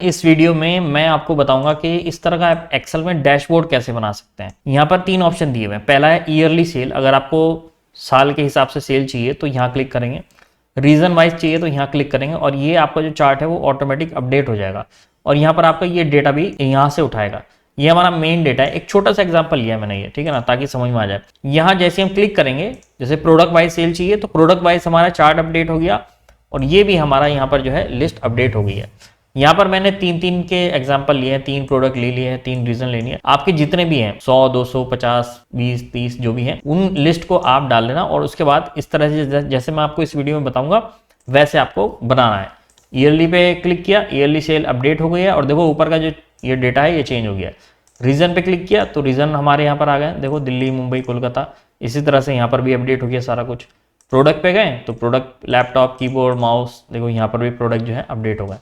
इस वीडियो में मैं आपको बताऊंगा कि इस तरह का एक्सेल में डैशबोर्ड कैसे बना सकते हैं। यहाँ पर 3 ऑप्शन दिए हुए हैं। पहला है ईयरली सेल, अगर आपको साल के हिसाब से सेल चाहिए तो यहाँ क्लिक करेंगे। रीजन वाइज चाहिए तो यहाँ क्लिक करेंगे और ये आपका जो चार्ट है वो ऑटोमेटिक अपडेट हो जाएगा और यहाँ पर आपका ये डेटा भी यहाँ से उठाएगा। ये हमारा मेन डेटा है। एक छोटा सा एग्जांपल लिया है मैंने ये, ठीक है ना, ताकि समझ में आ जाए। यहाँ जैसे हम क्लिक करेंगे, जैसे प्रोडक्ट वाइज सेल चाहिए तो प्रोडक्ट वाइज हमारा चार्ट अपडेट हो गया और ये भी हमारा यहाँ पर जो है लिस्ट अपडेट हो गई है। यहाँ पर मैंने 3 के एग्जांपल लिए हैं, 3 प्रोडक्ट ले लिए हैं, 3 रीजन ले लिए। आपके जितने भी हैं 100, 200, 50, 20, 30 जो भी हैं, उन लिस्ट को आप डाल लेना और उसके बाद इस तरह से जैसे मैं आपको इस वीडियो में बताऊंगा वैसे आपको बनाना है। ईयरली पे क्लिक किया, ईयरली सेल अपडेट हो गई है और देखो ऊपर का जो ये डेटा है ये चेंज हो गया। रीजन पे क्लिक किया तो रीजन हमारे यहाँ पर आ गए, देखो दिल्ली, मुंबई, कोलकाता। इसी तरह से यहाँ पर भी अपडेट हो गया सारा कुछ। प्रोडक्ट पे गए तो प्रोडक्ट, लैपटॉप, कीबोर्ड, माउस, देखो यहाँ पर भी प्रोडक्ट जो है अपडेट हो गए,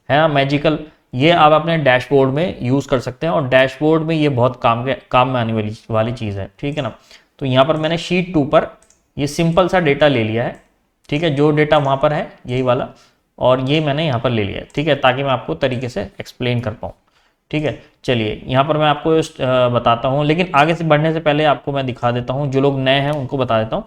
है ना। मैजिकल, ये आप अपने डैशबोर्ड में यूज कर सकते हैं और डैशबोर्ड में ये बहुत काम में आने वाली चीज़ है, ठीक है ना। तो यहाँ पर मैंने शीट 2 पर ये सिंपल सा डेटा ले लिया है, ठीक है। जो डेटा वहाँ पर है यही वाला और ये मैंने यहाँ पर ले लिया है, ठीक है, ताकि मैं आपको तरीके से एक्सप्लेन कर पाऊँ, ठीक है। चलिए यहाँ पर मैं आपको बताता हूँ, लेकिन आगे से बढ़ने से पहले आपको मैं दिखा देता हूँ, जो लोग नए हैं उनको बता देता हूँ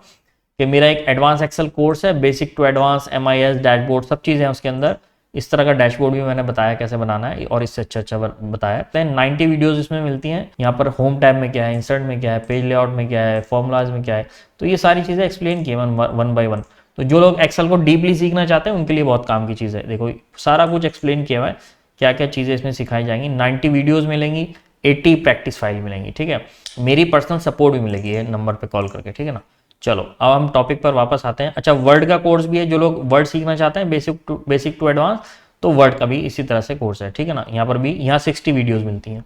कि मेरा एक एडवांस एक्सेल कोर्स है, basic to advance, MIS, dashboard, सब चीज़ें हैं उसके अंदर। इस तरह का डैशबोर्ड भी मैंने बताया कैसे बनाना है और इससे अच्छा बताया। 90 वीडियोस इसमें मिलती हैं। यहाँ पर होम टैब में क्या है, इंसर्ट में क्या है, पेज लेआउट में क्या है, फॉर्मूलाज में क्या है, तो ये सारी चीज़ें एक्सप्लेन की वन बाय वन। तो जो लोग एक्सेल को डीपली सीखना चाहते हैं उनके लिए बहुत काम की चीज़ है। देखो सारा कुछ एक्सप्लेन किया हुआ है, क्या क्या चीज़ें इसमें सिखाई जाएंगी। 90 वीडियोज़ मिलेंगी, 80 प्रैक्टिस फाइल मिलेंगी, ठीक है। मेरी पर्सनल सपोर्ट भी मिलेगी ये नंबर पर कॉल करके, ठीक है ना। चलो अब हम टॉपिक पर वापस आते हैं। अच्छा, वर्ड का कोर्स भी है, जो लोग वर्ड सीखना चाहते हैं बेसिक टू एडवांस, तो वर्ड का भी इसी तरह से कोर्स है, ठीक है ना। यहाँ पर भी 60 वीडियोस मिलती हैं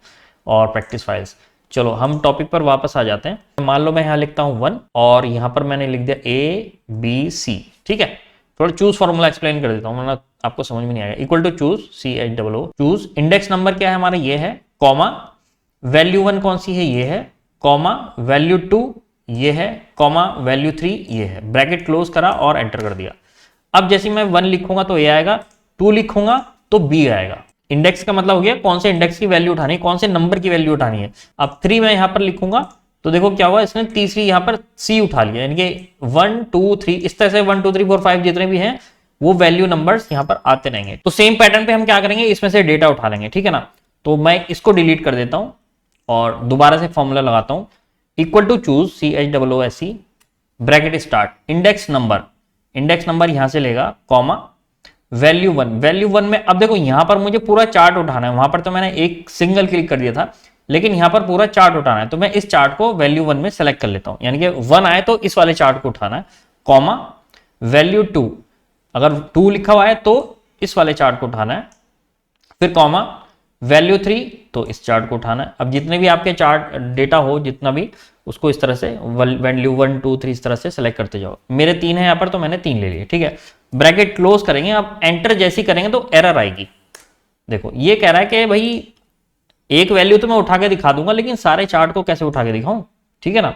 और प्रैक्टिस फाइल्स। चलो हम टॉपिक पर वापस आ जाते हैं। मान लो मैं यहाँ लिखता हूँ 1 और यहाँ पर मैंने लिख दिया ABC, ठीक है। थोड़ा चूज फॉर्मूला एक्सप्लेन कर देता हूँ वरना आपको समझ में नहीं आएगा। Equal to choose, CHOO, choose. Index number क्या है हमारा, ये है, कॉमा, वैल्यू 1 कौन सी है, ये है, कॉमा, वैल्यू 2 ये है, कॉमा, वैल्यू 3 ये है। ब्रैकेट क्लोज करा और एंटर कर दिया। अब जैसे मैं 1 लिखूंगा तो ए आएगा, 2 लिखूंगा तो बी आएगा। इंडेक्स का मतलब हो गया कौन से इंडेक्स की वैल्यू उठानी है, कौन से नंबर की वैल्यू उठानी है। अब 3 मैं यहां पर लिखूंगा तो देखो क्या हुआ, इसने तीसरी यहां पर सी उठा लिया, यानी कि 1 2 3 इस तरह से 1 2 3 4 5 जितने भी हैं वो वैल्यू नंबर्स यहां पर आते रहेंगे। तो सेम पैटर्न पे हम क्या करेंगे, इसमें से डेटा उठा लेंगे, ठीक है ना। तो मैं इसको डिलीट कर देता हूं और दोबारा से फॉर्मूला लगाता हूं। Equal to choose, CHOOSE, bracket start, index number यहां से लेगा, कॉमा, वैल्यू 1 में। अब देखो यहां पर मुझे पूरा चार्ट उठाना है, वहां पर तो मैंने एक सिंगल क्लिक कर दिया था, लेकिन यहां पर पूरा चार्ट उठाना है। तो मैं इस चार्ट को वैल्यू 1 में सेलेक्ट कर लेता हूं, यानी कि 1 आए तो इस वाले चार्ट को उठाना है, कॉमा, वैल्यू 2, अगर 2 लिखा हुआ है तो इस वाले चार्ट को उठाना है, फिर कॉमा, वैल्यू 3 तो इस चार्ट को उठाना है। अब जितने भी आपके चार्ट डेटा हो, जितना भी, उसको इस तरह से वैल्यू 1 2 3 इस तरह से सेलेक्ट करते जाओ। मेरे 3 है यहाँ पर तो मैंने 3 ले लिए, ठीक है। ब्रैकेट क्लोज करेंगे। अब एंटर जैसी करेंगे तो एरर आएगी। देखो ये कह रहा है कि भाई एक वैल्यू तो मैं उठा के दिखा दूंगा लेकिन सारे चार्ट को कैसे उठा के दिखाऊं, ठीक है ना।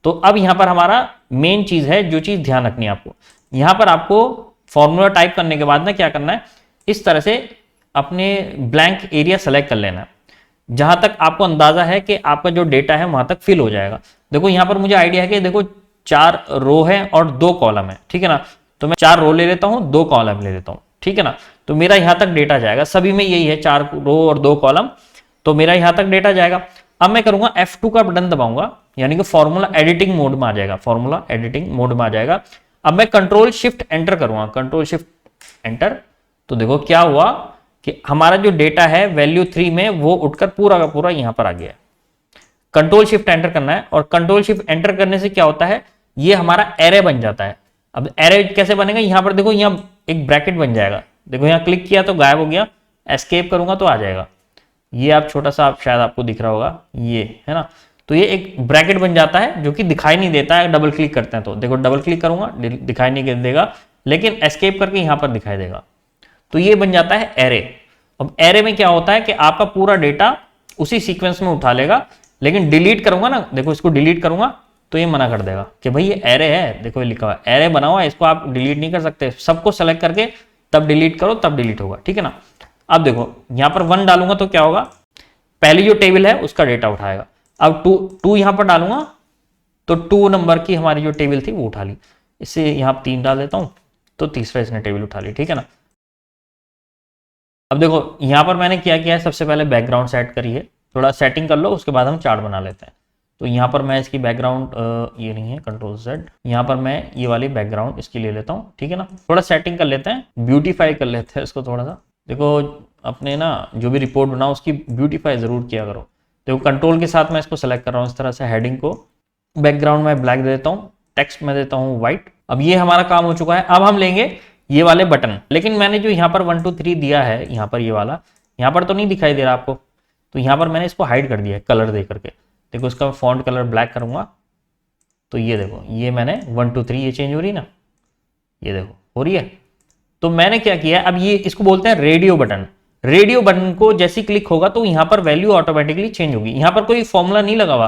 तो अब यहां पर हमारा मेन चीज है, जो चीज ध्यान रखनी है आपको, यहां पर आपको फॉर्मूला टाइप करने के बाद ना क्या करना है, इस तरह से अपने ब्लैंक एरिया सेलेक्ट कर लेना है जहां तक आपको अंदाजा है कि आपका जो डेटा है वहां तक फिल हो जाएगा। देखो यहां पर मुझे आइडिया है कि देखो 4 रो है और 2 कॉलम है, ठीक है ना। तो मैं 4 रो ले लेता हूं, 2 कॉलम ले लेता हूं, ठीक है ना। तो मेरा यहां तक डेटा जाएगा, सभी में यही है, 4 रो और 2 कॉलम, तो मेरा यहां तक डेटा जाएगा। अब मैं करूंगा F2 का बटन दबाऊंगा, यानी कि फॉर्मूला एडिटिंग मोड में आ जाएगा, फॉर्मूला एडिटिंग मोड में आ जाएगा। अब मैं कंट्रोल शिफ्ट एंटर करूंगा, कंट्रोल शिफ्ट एंटर, तो देखो क्या हुआ कि हमारा जो डेटा है वैल्यू 3 में वो उठकर पूरा का पूरा यहां पर आ गया। कंट्रोल शिफ्ट एंटर करना है और कंट्रोल शिफ्ट एंटर करने से क्या होता है, ये हमारा एरे बन जाता है। अब एरे कैसे बनेगा, यहां पर देखो यहां एक ब्रैकेट बन जाएगा, देखो यहां क्लिक किया तो गायब हो गया, एस्केप करूंगा तो आ जाएगा। ये आप छोटा सा शायद आपको दिख रहा होगा, ये है ना। तो ये एक ब्रैकेट बन जाता है जो कि दिखाई नहीं देता है, डबल क्लिक करते हैं तो देखो डबल क्लिक करूंगा दिखाई नहीं देगा, लेकिन एस्केप करके यहां पर दिखाई देगा। तो ये बन जाता है एरे। अब एरे में क्या होता है कि आपका पूरा डेटा उसी सीक्वेंस में उठा लेगा, लेकिन डिलीट करूंगा ना, देखो इसको डिलीट करूंगा तो ये मना कर देगा कि भाई ये एरे है, देखो ये लिखा हुआ है एरे बना हुआ है, इसको आप डिलीट नहीं कर सकते, सबको सेलेक्ट करके तब डिलीट करो तब डिलीट होगा, ठीक है ना। अब देखो यहाँ पर 1 डालूंगा तो क्या होगा, पहली जो टेबल है उसका डेटा उठाएगा। अब 2 यहाँ पर डालूंगा तो 2 नंबर की हमारी जो टेबल थी वो उठा ली। इससे यहाँ 3 डाल देता हूँ तो तीसरा इसने टेबल उठा ली, ठीक है ना। अब देखो यहाँ पर मैंने क्या किया है, सबसे पहले बैकग्राउंड सेट करी है, थोड़ा सेटिंग कर लो, उसके बाद हम चार्ट बना लेते हैं। तो यहाँ पर मैं इसकी बैकग्राउंड ये नहीं है, कंट्रोल Z, यहाँ पर मैं ये वाली बैकग्राउंड इसकी ले लेता हूँ, ठीक है ना। थोड़ा सेटिंग कर लेते हैं, ब्यूटीफाई कर लेते हैं इसको थोड़ा सा। देखो अपने ना जो भी रिपोर्ट बनाओ उसकी ब्यूटीफाई ज़रूर किया करो। देखो कंट्रोल के साथ मैं इसको सेलेक्ट कर रहा हूँ इस तरह से, हेडिंग को बैकग्राउंड में ब्लैक दे देता हूँ, टेक्स्ट में देता हूँ व्हाइट। अब ये हमारा काम हो चुका है। अब हम लेंगे ये वाले बटन, लेकिन मैंने जो यहाँ पर 1 2 3 दिया है, यहाँ पर ये वाला, यहाँ पर तो नहीं दिखाई दे रहा आपको, तो यहाँ पर मैंने इसको हाइड कर दिया है कलर दे करके। देखो इसका फॉन्ट कलर ब्लैक करूंगा तो ये देखो ये मैंने 1 2 3 ये चेंज हो रही ना, ये देखो हो रही है। तो मैंने क्या किया है, अब ये इसको बोलते हैं रेडियो बटन। रेडियो बटन को जैसे क्लिक होगा तो यहाँ पर वैल्यू ऑटोमेटिकली चेंज होगी। यहाँ पर कोई फॉर्मूला नहीं लगा हुआ,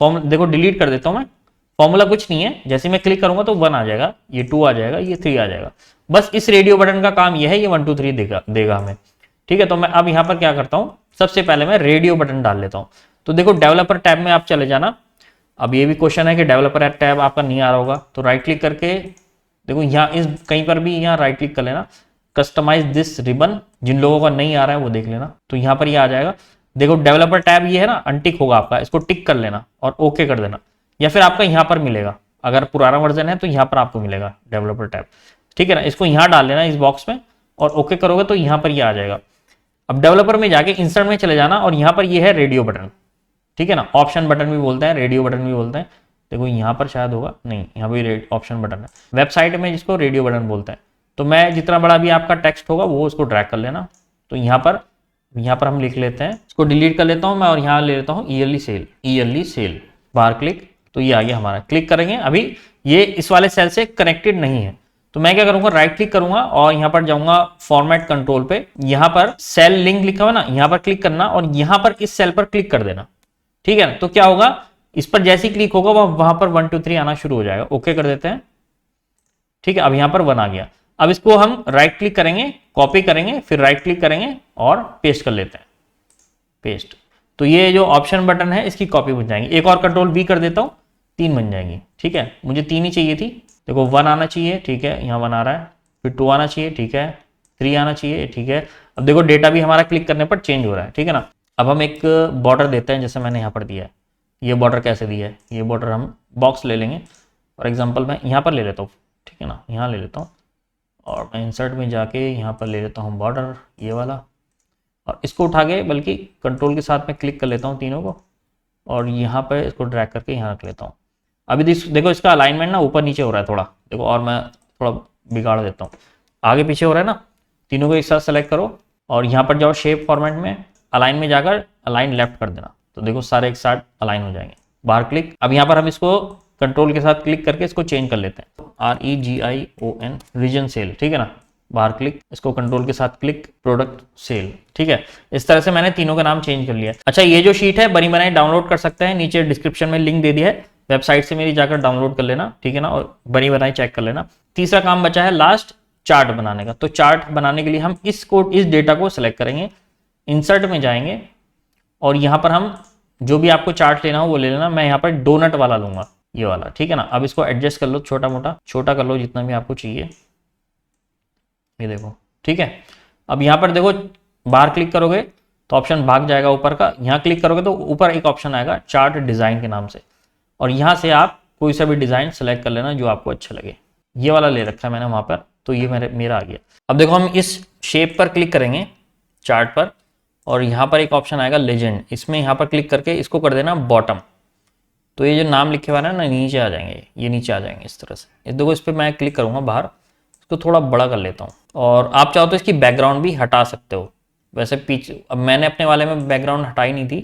फॉर्मूला देखो डिलीट कर देता हूँ मैं, फॉर्मूला कुछ नहीं है। जैसे मैं क्लिक करूंगा तो 1 आ जाएगा, ये 2 आ जाएगा, ये 3 आ जाएगा। बस इस रेडियो बटन का काम यह है, ये 1 2 3 देगा हमें, ठीक है। तो मैं अब यहाँ पर क्या करता हूँ, सबसे पहले मैं रेडियो बटन डाल लेता हूँ। तो देखो डेवलपर टैब में आप चले जाना। अब ये भी क्वेश्चन है कि डेवलपर टैब आपका नहीं आ रहा होगा, तो राइट क्लिक करके देखो यहाँ इस कहीं पर भी यहाँ राइट क्लिक कर लेना, कस्टमाइज दिस रिबन, जिन लोगों का नहीं आ रहा है वो देख लेना। तो यहाँ पर ये आ जाएगा। देखो डेवलपर टैब ये है ना, अनटिक होगा आपका, इसको टिक कर लेना और ओके कर देना, या फिर आपका यहाँ पर मिलेगा, अगर पुराना वर्जन है तो यहाँ पर आपको मिलेगा डेवलपर टैब, ठीक है ना। इसको यहाँ डाल लेना इस बॉक्स में और ओके करोगे तो यहाँ पर ये आ जाएगा। अब डेवलपर में जाके इंसर्ट में चले जाना और यहाँ पर ये है रेडियो बटन, ठीक है ना। ऑप्शन बटन भी बोलते हैं, रेडियो बटन भी बोलते हैं। देखो यहाँ पर शायद होगा, नहीं यहाँ पर ऑप्शन बटन है, वेबसाइट में जिसको रेडियो बटन बोलते हैं। तो मैं जितना बड़ा भी आपका टेक्स्ट होगा वो उसको ड्रैग कर लेना। तो यहाँ पर हम लिख लेते हैं, इसको डिलीट कर लेता हूँ मैं और यहाँ ले लेता हूँ ईयरली सेल, बाहर क्लिक, तो ये आ गया हमारा। क्लिक करेंगे, अभी ये इस वाले सेल से कनेक्टेड नहीं है, तो मैं क्या करूंगा, राइट क्लिक करूंगा और यहाँ पर जाऊंगा फॉर्मेट कंट्रोल पे, यहाँ पर सेल लिंक लिखा हुआ ना, यहाँ पर क्लिक करना और यहाँ पर इस सेल पर क्लिक कर देना, ठीक है ना। तो क्या होगा, इस पर जैसे ही क्लिक होगा वहां पर 1 2 3 आना शुरू हो जाएगा। ओके कर देते हैं, ठीक है। अब यहाँ पर 1 आ गया। अब इसको हम राइट क्लिक करेंगे, कॉपी करेंगे, फिर राइट क्लिक करेंगे और पेस्ट कर लेते हैं, पेस्ट। तो ये जो ऑप्शन बटन है इसकी कॉपी बन जाएंगी। एक और कंट्रोल V कर देता हूँ, 3 बन जाएंगी, ठीक है। मुझे 3 ही चाहिए थी। देखो 1 आना चाहिए, ठीक है, यहाँ 1 आ रहा है, फिर 2 आना चाहिए, ठीक है, 3 आना चाहिए, ठीक है। अब देखो डेटा भी हमारा क्लिक करने पर चेंज हो रहा है, ठीक है ना। अब हम एक बॉर्डर देते हैं, जैसे मैंने यहाँ पर दिया है। ये बॉर्डर कैसे दिया है, ये बॉर्डर हम बॉक्स ले लेंगे। फॉर एग्जाम्पल मैं यहाँ पर ले लेता हूँ, ठीक है ना, यहाँ ले लेता हूँ और मैं इंसर्ट में जाके यहाँ पर ले लेता हूँ बॉर्डर ये वाला, और इसको उठा के बल्कि कंट्रोल के साथ में क्लिक कर लेता हूँ तीनों को और यहाँ पर इसको ड्रैग करके यहाँ रख लेता हूँ। अभी देखो इसका अलाइनमेंट ना ऊपर नीचे हो रहा है थोड़ा, देखो, और मैं थोड़ा बिगाड़ देता हूँ, आगे पीछे हो रहा है ना। तीनों को एक साथ सेलेक्ट करो और यहाँ पर जाओ शेप फॉर्मेट में, अलाइन में जाकर अलाइन लेफ्ट कर देना, तो देखो सारे एक साथ अलाइन हो जाएंगे। बाहर क्लिक। अब यहाँ पर हम इसको कंट्रोल के साथ क्लिक करके इसको चेंज कर लेते हैं, REGION रीजन सेल, ठीक है ना। बाहर क्लिक, इसको कंट्रोल के साथ क्लिक, प्रोडक्ट सेल, ठीक है। इस तरह से मैंने तीनों का नाम चेंज कर लिया। अच्छा, ये जो शीट है बनी बनाई डाउनलोड कर सकते हैं, नीचे डिस्क्रिप्शन में लिंक दे दिया है, वेबसाइट से मेरी जाकर डाउनलोड कर लेना, ठीक है ना, और बनी बनाई चेक कर लेना। तीसरा काम बचा है लास्ट, चार्ट बनाने का। तो चार्ट बनाने के लिए हम इस डेटा को सिलेक्ट करेंगे, इंसर्ट में जाएंगे और यहाँ पर हम जो भी आपको चार्ट लेना हो वो ले लेना। मैं यहाँ पर डोनट वाला लूंगा, ये वाला, ठीक है ना। अब इसको एडजस्ट कर लो, छोटा कर लो जितना भी आपको चाहिए, ये देखो, ठीक है। अब यहाँ पर देखो बाहर क्लिक करोगे तो ऑप्शन भाग जाएगा ऊपर का, यहाँ क्लिक करोगे तो ऊपर एक ऑप्शन आएगा चार्ट डिजाइन के नाम से, और यहाँ से आप कोई सा भी डिजाइन सेलेक्ट कर लेना जो आपको अच्छा लगे। ये वाला ले रखा है मैंने वहां पर, तो ये मेरा आ गया। अब देखो हम इस शेप पर क्लिक करेंगे चार्ट पर और यहाँ पर एक ऑप्शन आएगा लेजेंड, इसमें यहाँ पर क्लिक करके इसको कर देना बॉटम। तो ये जो नाम लिखे हुआ है ना नीचे आ जाएंगे, ये नीचे आ जाएंगे इस तरह से। ये देखो इस पर मैं क्लिक करूंगा बाहर, इसको थोड़ा बड़ा कर लेता हूँ और आप चाहो तो इसकी बैकग्राउंड भी हटा सकते हो। वैसे पीछे अब मैंने अपने वाले में बैकग्राउंड हटाई नहीं थी,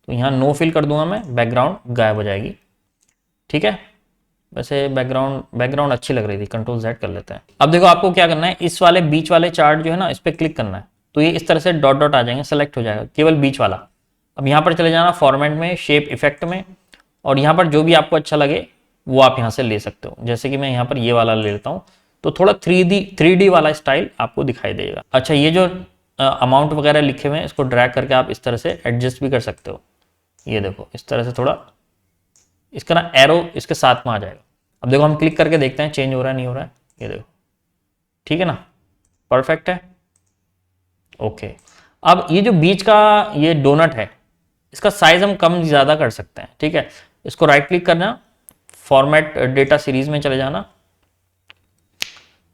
तो यहाँ नो फिल कर दूंगा मैं, बैकग्राउंड गायब हो जाएगी, ठीक है। वैसे बैकग्राउंड अच्छी लग रही थी, कंट्रोल Z कर लेते हैं। अब देखो आपको क्या करना है, इस वाले बीच वाले चार्ट जो है ना, इस पर क्लिक करना है, तो ये इस तरह से डॉट डॉट आ जाएंगे, सेलेक्ट हो जाएगा केवल बीच वाला। अब यहाँ पर चले जाना फॉर्मेट में, शेप इफेक्ट में, और यहाँ पर जो भी आपको अच्छा लगे वो आप यहाँ से ले सकते हो। जैसे कि मैं यहाँ पर ये वाला ले लेता हूँ, तो थोड़ा 3D वाला स्टाइल आपको दिखाई देगा। अच्छा, ये जो अमाउंट वगैरह लिखे हुए हैं, इसको ड्रैग करके आप इस तरह से एडजस्ट भी कर सकते हो। ये देखो इस तरह से थोड़ा इसका ना एरो इसके साथ में आ जाएगा। अब देखो हम क्लिक करके देखते हैं चेंज हो रहा है नहीं हो रहा है। ये देखो ठीक है ना, परफेक्ट है। ओके, अब ये जो बीच का ये डोनट है इसका साइज हम कम ज़्यादा कर सकते हैं। ठीक है, इसको राइट क्लिक करना, फॉर्मेट डेटा सीरीज में चले जाना,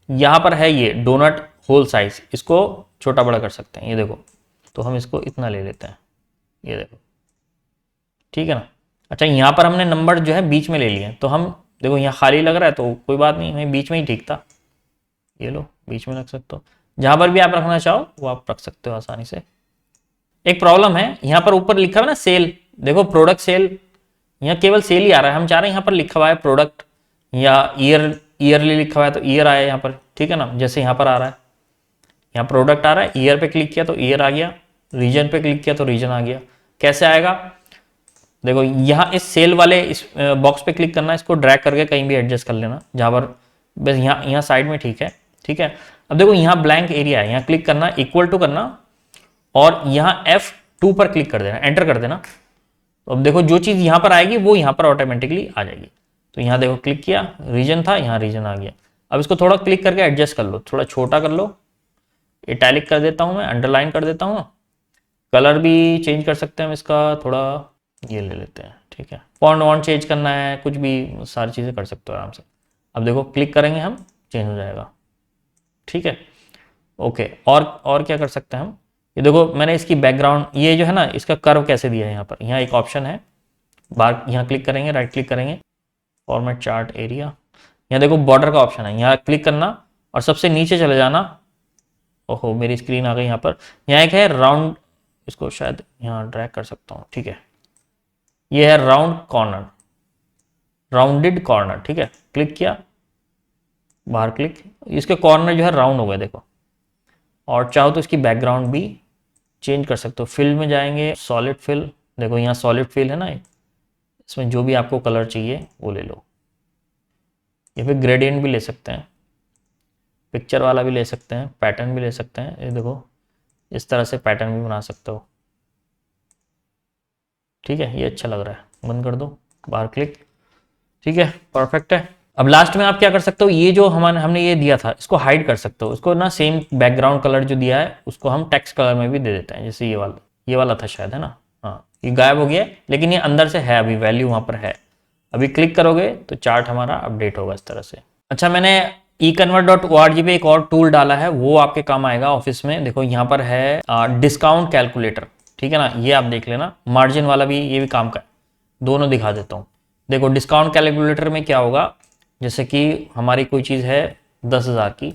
यहाँ पर है ये डोनट होल साइज, इसको छोटा बड़ा कर सकते हैं। ये देखो, तो हम इसको इतना ले लेते हैं, ये देखो ठीक है ना। अच्छा, यहाँ पर हमने नंबर जो है बीच में ले लिए, तो हम देखो यहाँ खाली लग रहा है तो कोई बात नहीं, हमें बीच में ही ठीक था। ये लो बीच में रख सकते हो, जहाँ पर भी आप रखना चाहो वो आप रख सकते हो आसानी से। एक प्रॉब्लम है, यहाँ पर ऊपर लिखा हुआ है ना सेल, देखो प्रोडक्ट सेल, यहाँ केवल सेल ही आ रहा है। हम चाह रहे हैं यहाँ पर लिखा हुआ है प्रोडक्ट या ईयरली लिखा हुआ है तो ईयर आया यहाँ पर, ठीक है ना। जैसे यहाँ पर आ रहा है, यहाँ प्रोडक्ट आ रहा है, ईयर पे क्लिक किया तो ईयर आ गया, रीजन पे क्लिक किया तो रीजन आ गया। कैसे आएगा देखो, यहाँ इस सेल वाले इस बॉक्स पे क्लिक करना, इसको ड्रैग करके कहीं भी एडजस्ट कर लेना जहाँ पर, बस यहाँ साइड में ठीक है। ठीक है, अब देखो यहाँ ब्लैंक एरिया है, यहाँ क्लिक करना, इक्वल टू करना और यहाँ F2 पर क्लिक कर देना, एंटर कर देना। तो अब देखो जो चीज़ यहाँ पर आएगी वो यहाँ पर ऑटोमेटिकली आ जाएगी। तो यहाँ देखो क्लिक किया, रीजन था, यहाँ रीजन आ गया। अब इसको थोड़ा क्लिक करके एडजस्ट कर लो, थोड़ा छोटा कर लो, इटैलिक कर देता हूँ मैं, अंडरलाइन कर देता हूँ। कलर भी चेंज कर सकते हैं हम इसका, थोड़ा ये ले लेते हैं। ठीक है, फॉन्ट वॉन्ट चेंज करना है, कुछ भी सारी चीज़ें कर सकते हो आराम से। अब देखो क्लिक करेंगे हम, चेंज हो जाएगा। ठीक है, ओके, और क्या कर सकते हैं हम, ये देखो मैंने इसकी बैकग्राउंड, ये जो है ना इसका कर्व कैसे दिया है यहाँ पर, यहाँ एक ऑप्शन है बार, यहाँ क्लिक करेंगे, राइट क्लिक करेंगे, फॉर्मेट चार्ट एरिया, यहाँ देखो बॉर्डर का ऑप्शन है, यहाँ क्लिक करना और सबसे नीचे चले जाना। ओहो मेरी स्क्रीन आ गई यहाँ पर, यहाँ एक है राउंड, इसको शायद यहाँ ड्रैग कर सकता हूँ। ठीक है, ये है राउंड कॉर्नर, राउंडेड कॉर्नर। ठीक है, क्लिक किया, बाहर क्लिक, इसके कॉर्नर जो है राउंड हो गए देखो। और चाहो तो इसकी बैकग्राउंड भी चेंज कर सकते हो। फिल में जाएंगे, सॉलिड फिल, देखो यहाँ सॉलिड फिल है ना, इसमें जो भी आपको कलर चाहिए वो ले लो। या फिर ग्रेडियंट भी ले सकते हैं, पिक्चर वाला भी ले सकते हैं, पैटर्न भी ले सकते हैं। ये देखो इस तरह से पैटर्न भी बना सकते हो। ठीक है, ये अच्छा लग रहा है, बंद कर दो, बाहर क्लिक। ठीक है, परफेक्ट है। अब लास्ट में आप क्या कर सकते हो, ये जो हमने ये दिया था इसको हाइड कर सकते हो। इसको ना सेम बैकग्राउंड कलर जो दिया है उसको हम टेक्स्ट कलर में भी दे देते हैं, जैसे ये वाला था शायद, है ना। हाँ, ये गायब हो गया लेकिन ये अंदर से है, अभी वैल्यू वहाँ पर है। अभी क्लिक करोगे तो चार्ट हमारा अपडेट होगा इस तरह से। अच्छा, मैंने econvert.org पे एक और टूल डाला है, वो आपके काम आएगा ऑफिस में। देखो यहाँ पर है डिस्काउंट कैलकुलेटर, ठीक है ना, ये आप देख लेना। मार्जिन वाला भी, ये भी काम का है, दोनों दिखा देता हूँ। देखो डिस्काउंट कैलकुलेटर में क्या होगा, जैसे कि हमारी कोई चीज़ है 10,000 की,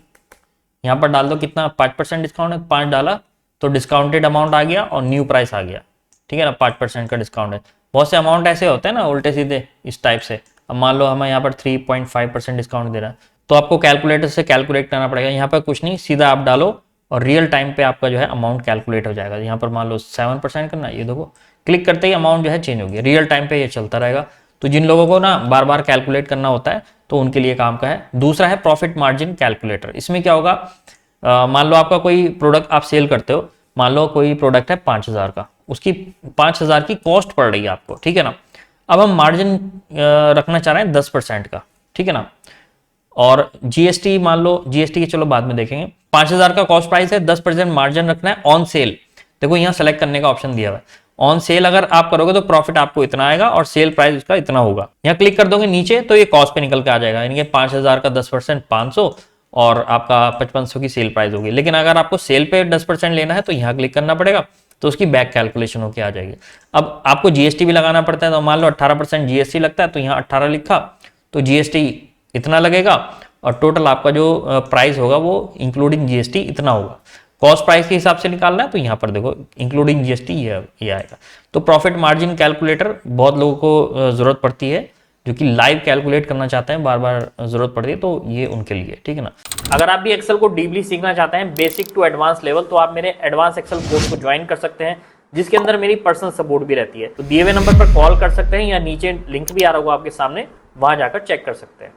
यहाँ पर डाल दो कितना, 5% डिस्काउंट है, 5 डाला तो डिस्काउंटेड अमाउंट आ गया और न्यू प्राइस आ गया। ठीक है ना, 5% का डिस्काउंट है। बहुत से अमाउंट ऐसे होते हैं ना उल्टे सीधे इस टाइप से। अब मान लो हमें यहाँ पर 3.5% डिस्काउंट दे रहा है, तो आपको कैलकुलेटर से कैलकुलेट करना पड़ेगा। यहाँ पर कुछ नहीं, सीधा आप डालो और रियल टाइम पे आपका जो है अमाउंट कैलकुलेट हो जाएगा। यहाँ पर मान लो 7% करना, ये देखो क्लिक करते ही अमाउंट जो है चेंज हो गया, रियल टाइम पे ये चलता रहेगा। तो जिन लोगों को ना बार बार कैलकुलेट करना होता है तो उनके लिए काम का है। दूसरा है प्रॉफिट मार्जिन कैलकुलेटर। इसमें क्या होगा, मान लो आपका कोई प्रोडक्ट आप सेल करते हो, मान लो कोई प्रोडक्ट है 5,000 का, उसकी 5,000 की कॉस्ट पड़ रही है आपको, ठीक है ना। अब हम मार्जिन रखना चाह रहे हैं 10% का, ठीक है ना। और जीएसटी, मान लो जीएसटी की चलो बाद में देखेंगे। 5,000 का कॉस्ट प्राइस है, 10% मार्जिन रखना है ऑन सेल। देखो यहाँ सेलेक्ट करने का ऑप्शन दिया हुआ है, ऑन सेल अगर आप करोगे तो प्रॉफिट आपको इतना आएगा और सेल प्राइस उसका इतना होगा। यहाँ क्लिक कर दोगे नीचे तो ये कॉस्ट पे निकल के आ जाएगा, यानी कि 5,000 का 10% 500 और आपका 5500 की सेल प्राइस होगी। लेकिन अगर आपको सेल पे 10% लेना है तो यहाँ क्लिक करना पड़ेगा, तो उसकी बैक कैलकुलेशन होके आ जाएगी। अब आपको जीएसटी भी लगाना पड़ता है, तो मान लो 18% जीएसटी लगता है, तो यहाँ 18 लिखा तो जीएसटी इतना लगेगा और टोटल आपका जो प्राइस होगा वो इंक्लूडिंग जीएसटी इतना होगा। कॉस्ट प्राइस के हिसाब से निकालना है तो यहाँ पर देखो इंक्लूडिंग जीएसटी ये आएगा। तो प्रॉफिट मार्जिन कैलकुलेटर बहुत लोगों को जरूरत पड़ती है, जो कि लाइव कैलकुलेट करना चाहते हैं, बार बार जरूरत पड़ती है, तो ये उनके लिए, ठीक है ना। अगर आप भी एक्सेल को डीपली सीखना चाहते हैं, बेसिक टू एडवांस लेवल, तो आप मेरे एडवांस एक्सेल कोर्स को ज्वाइन कर सकते हैं, जिसके अंदर मेरी पर्सनल सपोर्ट भी रहती है। तो दिए हुए नंबर पर कॉल कर सकते हैं या नीचे लिंक भी आ रहा होगा आपके सामने, वहां जाकर चेक कर सकते हैं।